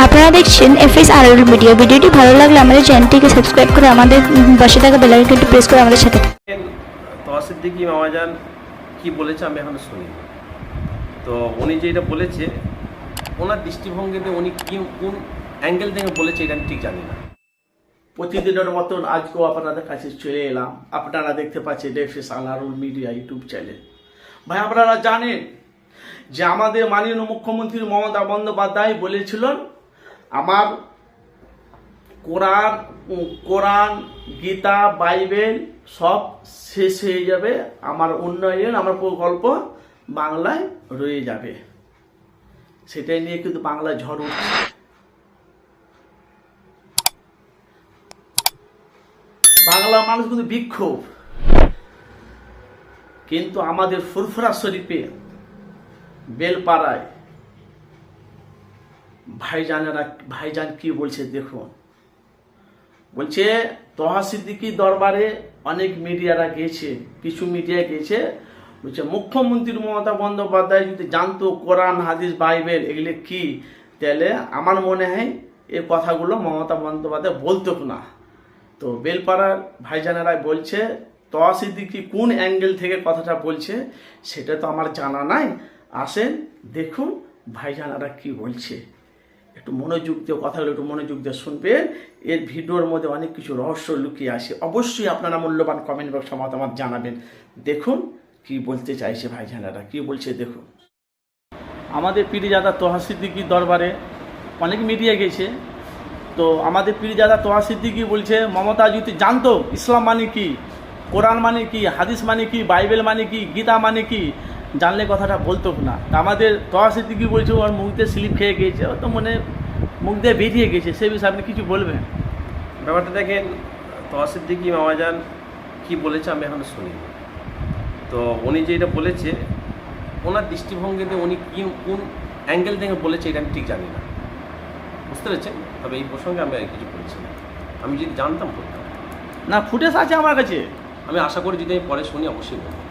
আপনারা দেখছেন FS RL media. ভিডিওটি ভালো লাগলে আমাদের চ্যানেলটিকে সাবস্ক্রাইব করে আমাদের পাশে থাকা বেল আইকনটি প্রেস করে আমাদের সাথে থাকুন। তোহা সিদ্দিকী মামাজান কি বলেছে আমি এখনো শুনিনি। তো উনি যেটা বলেছে ওনার দৃষ্টিভঙ্গিতে উনি কোন অ্যাঙ্গেল থেকে বলেছে এটা আমি ঠিক জানি না। প্রতিদিনের মতন আজকেও আপনাদের কাছে চলে এলাম। আপনারা দেখতে পাচ্ছেন FS RL media YouTube channel. ভাই, আপনারা জানেন যে আমাদের মাননীয় মুখ্যমন্ত্রী মমতা বন্দ্যোপাধ্যায় বলেছিলেন আমার কোরআন গীতা বাইবেল সব শেষ হয়ে যাবে, আমার উন্নয়ন আমার প্রকল্প বাংলায় রয়ে যাবে। সেটাই নিয়ে কিন্তু বাংলায় ঝড় উঠছে। বাংলা মানুষ কিন্তু বিক্ষোভ, কিন্তু আমাদের ফুরফুরা শরীফে বেলপাড়ায় ভাইজান কি বলছে দেখুন। বলছে তোহা সিদ্দিকী দরবারে অনেক মিডিয়ারা গেছে, কিছু মিডিয়া গেছে। বলছে মুখ্যমন্ত্রী মমতা বন্দ্যোপাধ্যায় যদি জানতো কোরআন হাদিস বাইবেল এগুলি কি, তাহলে আমার মনে হয় এই কথাগুলো মমতা বন্দ্যোপাধ্যায় বলতো না। তো বেলপাড়ার ভাইজানেরা বলছে তোহা সিদ্দিকী কোন অ্যাঙ্গেল থেকে কথাটা বলছে সেটা তো আমার জানা নাই। আসেন দেখুন ভাইজানেরা কি বলছে। একটু মনোযোগ দিয়ে কথাগুলো একটু মনোযোগ দিয়ে শুনবেন। এর ভিডিওর মধ্যে অনেক কিছু রহস্য লুকিয়ে আসে। অবশ্যই আপনারা মূল্যবান কমেন্ট বক্সে মতামত জানাবেন। দেখুন কি বলতে চাইছে ভাইজানেরা, কি বলছে দেখুন। আমাদের পীরজাদা তোহা সিদ্দিকীর দরবারে অনেক মিডিয়া গেছে। তো আমাদের পীরজাদা তোহা সিদ্দিকী বলছে মমতা যদি জানতো ইসলাম মানে কি, কোরআন মানে কি, হাদিস মানে কি, বাইবেল মানে কি, গীতা মানে কি, জানলে কথাটা বলতো না। আমাদের তোহা সিদ্দিকী বলছে ওর মুখ দিয়ে স্লিপ খেয়ে গিয়েছে, ও তো মনে মুখ দিয়ে বেরিয়ে গেছে। সে বিষয়ে আপনি কিছু বলবেন? ব্যাপারটা দেখেন, তোহা সিদ্দিকী মামাজান কি বলেছে আমি এখনো শুনিনি। তো উনি যেটা বলেছে ওনার দৃষ্টিভঙ্গিতে উনি কোন অ্যাঙ্গেল থেকে বলেছে এটা আমি ঠিক জানি না, বুঝতে পেরেছেন? তবে এই প্রসঙ্গে আমি আর কিছু বলছি না। আমি যদি জানতাম বলতাম না, ফুটেজ আছে আমার কাছে। আমি আশা করি যদি আমি পরে শুনি অবশ্যই বলবো।